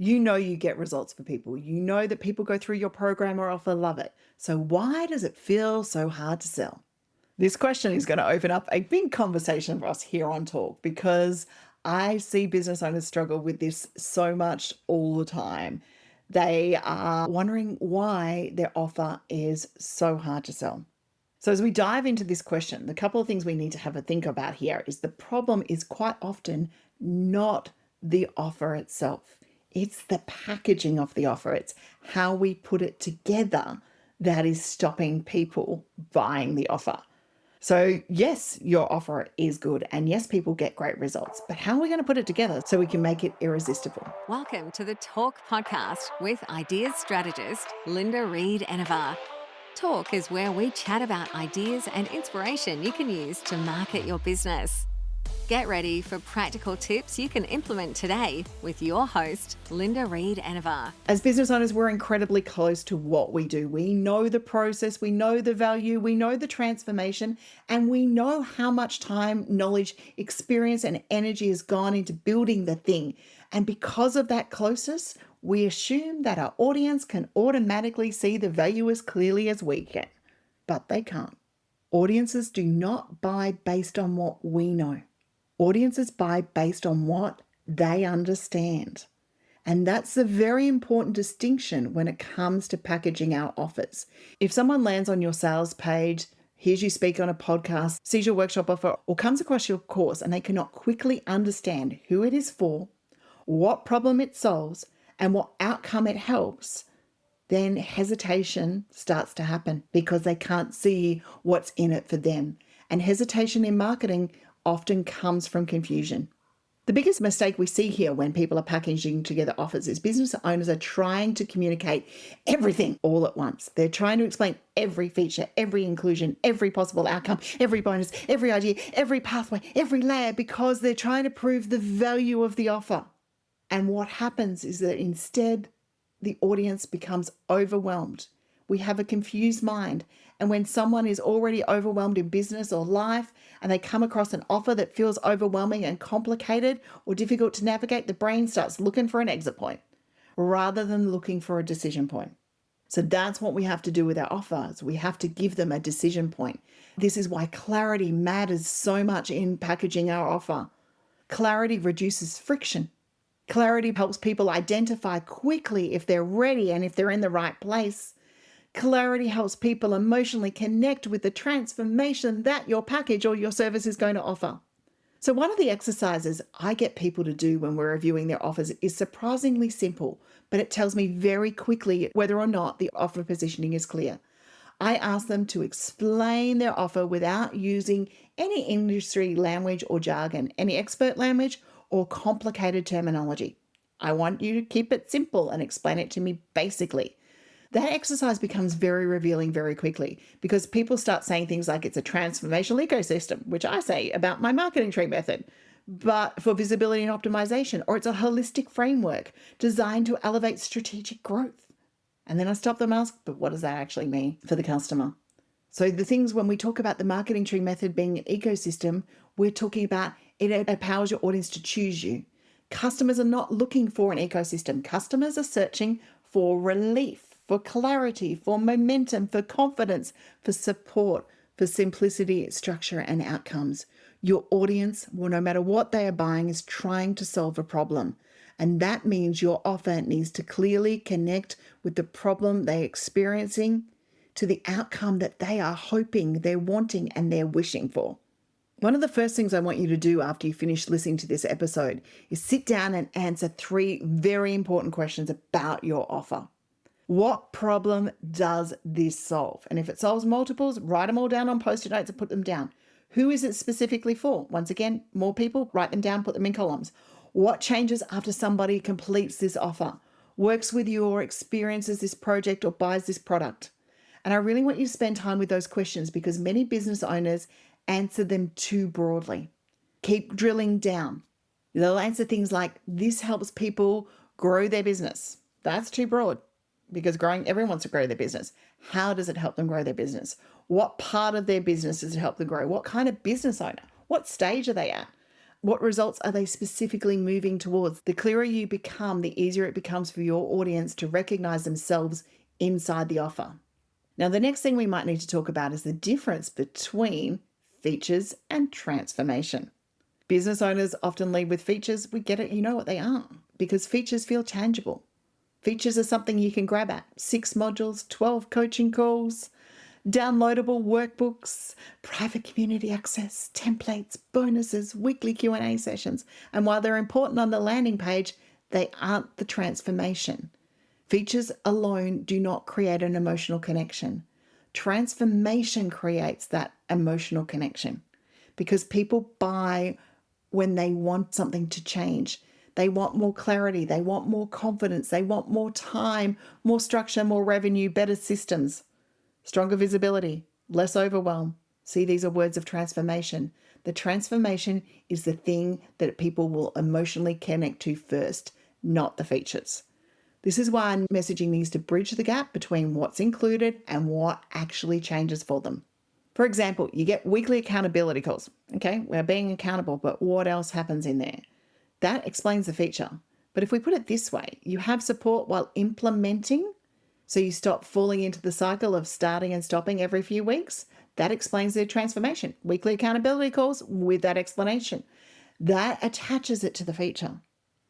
You know you get results for people. You know that people go through your program or offer, love it. So why does it feel so hard to sell? This question is going to open up a big conversation for us here on Talk because I see business owners struggle with this so much all the time. They are wondering why their offer is so hard to sell. So as we dive into this question, the couple of things we need to have a think about here is the problem is quite often not the offer itself. It's the packaging of the offer. It's how we put it together that is stopping people buying the offer. So yes, your offer is good. And yes, people get great results. But how are we going to put it together so we can make it irresistible? Welcome to the Talk podcast with ideas strategist Linda Reed-Enever. Talk is where we chat about ideas and inspiration you can use to market your business. Get ready for practical tips you can implement today with your host, Linda Reed-Enever. As business owners, we're incredibly close to what we do. We know the process, we know the value, we know the transformation, and we know how much time, knowledge, experience, and energy has gone into building the thing. And because of that closeness, we assume that our audience can automatically see the value as clearly as we can. But they can't. Audiences do not buy based on what we know. Audiences buy based on what they understand. And that's a very important distinction when it comes to packaging our offers. If someone lands on your sales page, hears you speak on a podcast, sees your workshop offer, or comes across your course and they cannot quickly understand who it is for, what problem it solves, and what outcome it helps, then hesitation starts to happen because they can't see what's in it for them. And hesitation in marketing often comes from confusion. The biggest mistake we see here when people are packaging together offers is business owners are trying to communicate everything all at once. They're trying to explain every feature, every inclusion, every possible outcome, every bonus, every idea, every pathway, every layer, because they're trying to prove the value of the offer. And what happens is that instead, the audience becomes overwhelmed. We have a confused mind. And when someone is already overwhelmed in business or life and they come across an offer that feels overwhelming and complicated or difficult to navigate, the brain starts looking for an exit point rather than looking for a decision point. So that's what we have to do with our offers. We have to give them a decision point. This is why clarity matters so much in packaging our offer. Clarity reduces friction. Clarity helps people identify quickly if they're ready and if they're in the right place. Clarity helps people emotionally connect with the transformation that your package or your service is going to offer. So one of the exercises I get people to do when we're reviewing their offers is surprisingly simple, but it tells me very quickly whether or not the offer positioning is clear. I ask them to explain their offer without using any industry language or jargon, any expert language or complicated terminology. I want you to keep it simple and explain it to me basically. That exercise becomes very revealing very quickly because people start saying things like it's a transformational ecosystem, which I say about my marketing tree method, but for visibility and optimization, or it's a holistic framework designed to elevate strategic growth. And then I stop them and ask, but what does that actually mean for the customer? So the things when we talk about the marketing tree method being an ecosystem, we're talking about it empowers your audience to choose you. Customers are not looking for an ecosystem. Customers are searching for relief, for clarity, for momentum, for confidence, for support, for simplicity, structure, and outcomes. Your audience, well, no matter what they are buying, is trying to solve a problem. And that means your offer needs to clearly connect with the problem they're experiencing to the outcome that they are hoping, they're wanting, and they're wishing for. One of the first things I want you to do after you finish listening to this episode is sit down and answer 3 very important questions about your offer. What problem does this solve? And if it solves multiples, write them all down on Post-it notes and put them down. Who is it specifically for? Once again, more people, write them down, put them in columns. What changes after somebody completes this offer, works with you or experiences this project or buys this product? And I really want you to spend time with those questions because many business owners answer them too broadly. Keep drilling down. They'll answer things like, this helps people grow their business. That's too broad because everyone wants to grow their business. How does it help them grow their business? What part of their business does it help them grow? What kind of business owner? What stage are they at? What results are they specifically moving towards? The clearer you become, the easier it becomes for your audience to recognize themselves inside the offer. Now, the next thing we might need to talk about is the difference between features and transformation. Business owners often lead with features. We get it, you know what they are, because features feel tangible. Features are something you can grab at. 6 modules, 12 coaching calls, downloadable workbooks, private community access, templates, bonuses, weekly Q&A sessions. And while they're important on the landing page, they aren't the transformation. Features alone do not create an emotional connection. Transformation creates that emotional connection because people buy when they want something to change. They want more clarity. They want more confidence. They want more time, more structure, more revenue, better systems, stronger visibility, less overwhelm. See, these are words of transformation. The transformation is the thing that people will emotionally connect to first, not the features. This is why messaging needs to bridge the gap between what's included and what actually changes for them. For example, you get weekly accountability calls. Okay, we're being accountable, but what else happens in there? That explains the feature. But if we put it this way, you have support while implementing, so you stop falling into the cycle of starting and stopping every few weeks. That explains the transformation. Weekly accountability calls with that explanation. That attaches it to the feature.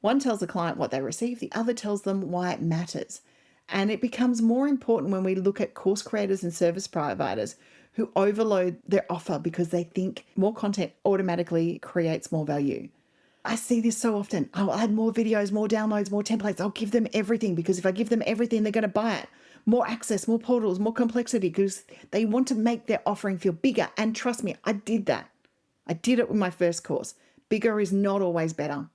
One tells the client what they receive, the other tells them why it matters. And it becomes more important when we look at course creators and service providers who overload their offer because they think more content automatically creates more value. I see this so often. I'll add more videos, more downloads, more templates. I'll give them everything because if I give them everything, they're going to buy it. More access, more portals, more complexity because they want to make their offering feel bigger. And trust me, I did that. I did it with my first course. Bigger is not always better.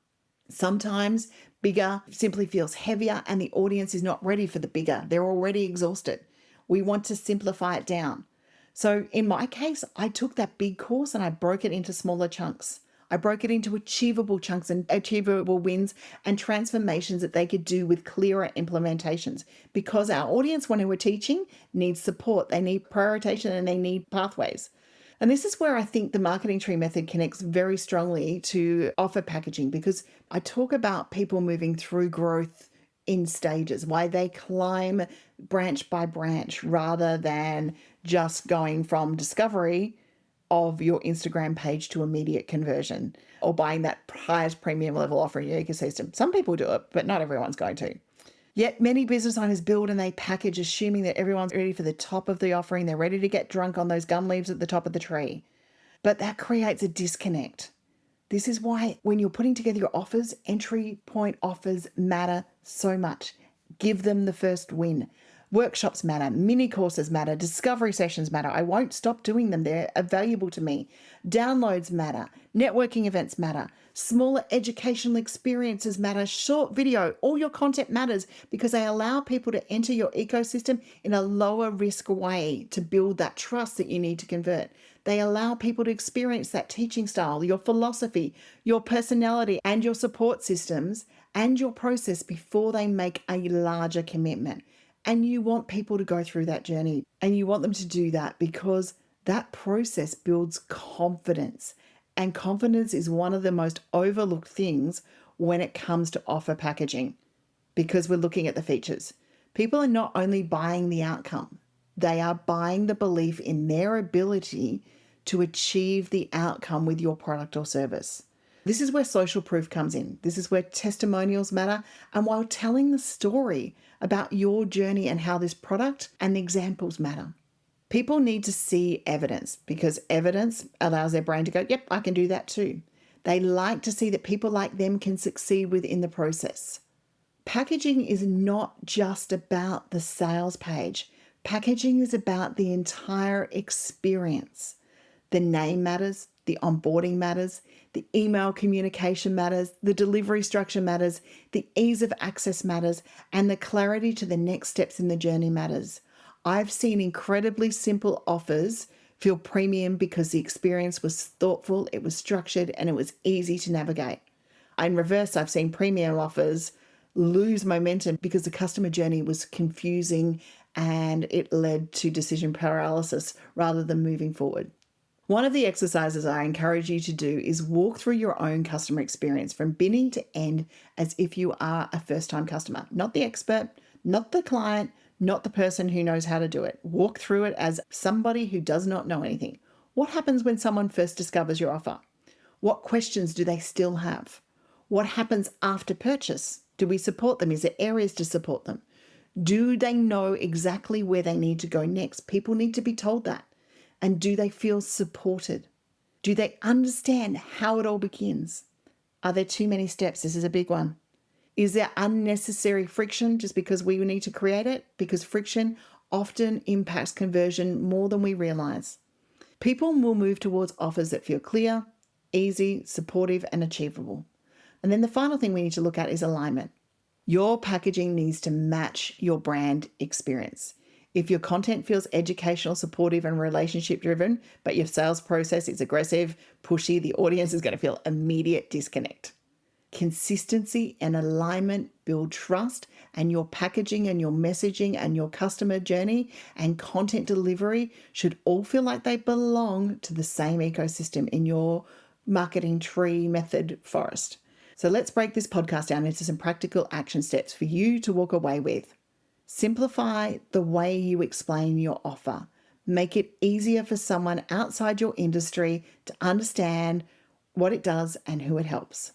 Sometimes bigger simply feels heavier and the audience is not ready for the bigger. They're already exhausted. We want to simplify it down. So in my case, I took that big course and I broke it into smaller chunks. I broke it into achievable chunks and achievable wins and transformations that they could do with clearer implementations because our audience, when we're teaching, needs support. They need prioritization and they need pathways. And this is where I think the marketing tree method connects very strongly to offer packaging because I talk about people moving through growth in stages, why they climb branch by branch rather than just going from discovery of your Instagram page to immediate conversion or buying that highest premium level offer in your ecosystem. Some people do it, but not everyone's going to. Yet many business owners build and they package assuming that everyone's ready for the top of the offering. They're ready to get drunk on those gum leaves at the top of the tree. But that creates a disconnect. This is why when you're putting together your offers, entry point offers matter so much. Give them the first win. Workshops matter, mini courses matter, discovery sessions matter. I won't stop doing them. They're valuable to me. Downloads matter, networking events matter, smaller educational experiences matter, short video, all your content matters because they allow people to enter your ecosystem in a lower risk way to build that trust that you need to convert. They allow people to experience that teaching style, your philosophy, your personality, and your support systems and your process before they make a larger commitment. And you want people to go through that journey and you want them to do that because that process builds confidence. And confidence is one of the most overlooked things when it comes to offer packaging because we're looking at the features. People are not only buying the outcome, they are buying the belief in their ability to achieve the outcome with your product or service. This is where social proof comes in. This is where testimonials matter. And while telling the story about your journey and how this product and the examples matter. People need to see evidence because evidence allows their brain to go, yep, I can do that too. They like to see that people like them can succeed within the process. Packaging is not just about the sales page. Packaging is about the entire experience. The name matters, the onboarding matters, the email communication matters, the delivery structure matters, the ease of access matters, and the clarity to the next steps in the journey matters. I've seen incredibly simple offers feel premium because the experience was thoughtful, it was structured, and it was easy to navigate. In reverse, I've seen premium offers lose momentum because the customer journey was confusing and it led to decision paralysis rather than moving forward. One of the exercises I encourage you to do is walk through your own customer experience from beginning to end as if you are a first-time customer, not the expert, not the client, not the person who knows how to do it. Walk through it as somebody who does not know anything. What happens when someone first discovers your offer? What questions do they still have? What happens after purchase? Do we support them? Is there areas to support them? Do they know exactly where they need to go next? People need to be told that. And do they feel supported? Do they understand how it all begins? Are there too many steps? This is a big one. Is there unnecessary friction just because we need to create it? Because friction often impacts conversion more than we realize. People will move towards offers that feel clear, easy, supportive, and achievable. And then the final thing we need to look at is alignment. Your packaging needs to match your brand experience. If your content feels educational, supportive, and relationship driven, but your sales process is aggressive, pushy, the audience is going to feel immediate disconnect. Consistency and alignment build trust, and your packaging and your messaging and your customer journey and content delivery should all feel like they belong to the same ecosystem in your marketing tree method forest. So let's break this podcast down into some practical action steps for you to walk away with. Simplify the way you explain your offer. Make it easier for someone outside your industry to understand what it does and who it helps.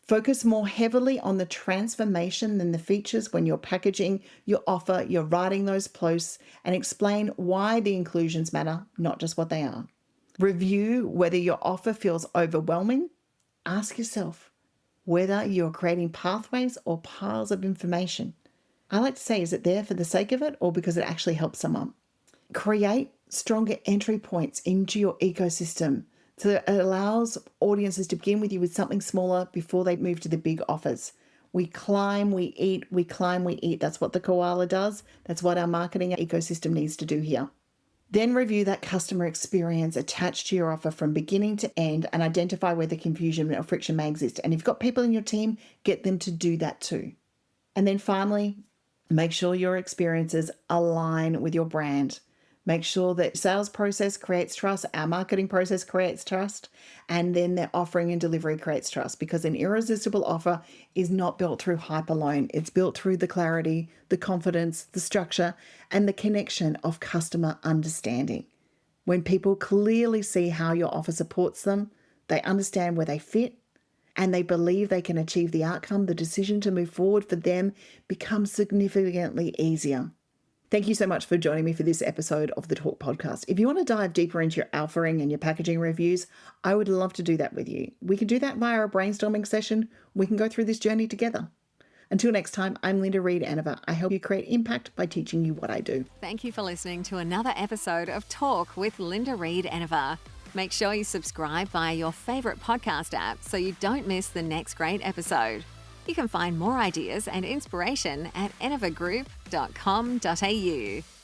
Focus more heavily on the transformation than the features when you're packaging your offer, you're writing those posts, and explain why the inclusions matter, not just what they are. Review whether your offer feels overwhelming. Ask yourself whether you're creating pathways or piles of information. I like to say, is it there for the sake of it or because it actually helps someone? Create stronger entry points into your ecosystem so that it allows audiences to begin with you with something smaller before they move to the big offers. We climb, we eat, we climb, we eat. That's what the koala does. That's what our marketing ecosystem needs to do here. Then review that customer experience attached to your offer from beginning to end and identify where the confusion or friction may exist. And if you've got people in your team, get them to do that too. And then finally, make sure your experiences align with your brand. Make sure that sales process creates trust, our marketing process creates trust, and then their offering and delivery creates trust, because an irresistible offer is not built through hype alone. It's built through the clarity, the confidence, the structure, and the connection of customer understanding. When people clearly see how your offer supports them, they understand where they fit, and they believe they can achieve the outcome, the decision to move forward for them becomes significantly easier. Thank you so much for joining me for this episode of the Talk Podcast. If you want to dive deeper into your alphaing and your packaging reviews, I would love to do that with you. We can do that via a brainstorming session. We can go through this journey together. Until next time, I'm Linda Reed-Enever. I help you create impact by teaching you what I do. Thank you for listening to another episode of Talk with Linda Reed-Enever. Make sure you subscribe via your favourite podcast app so you don't miss the next great episode. You can find more ideas and inspiration at enevergroup.com.au.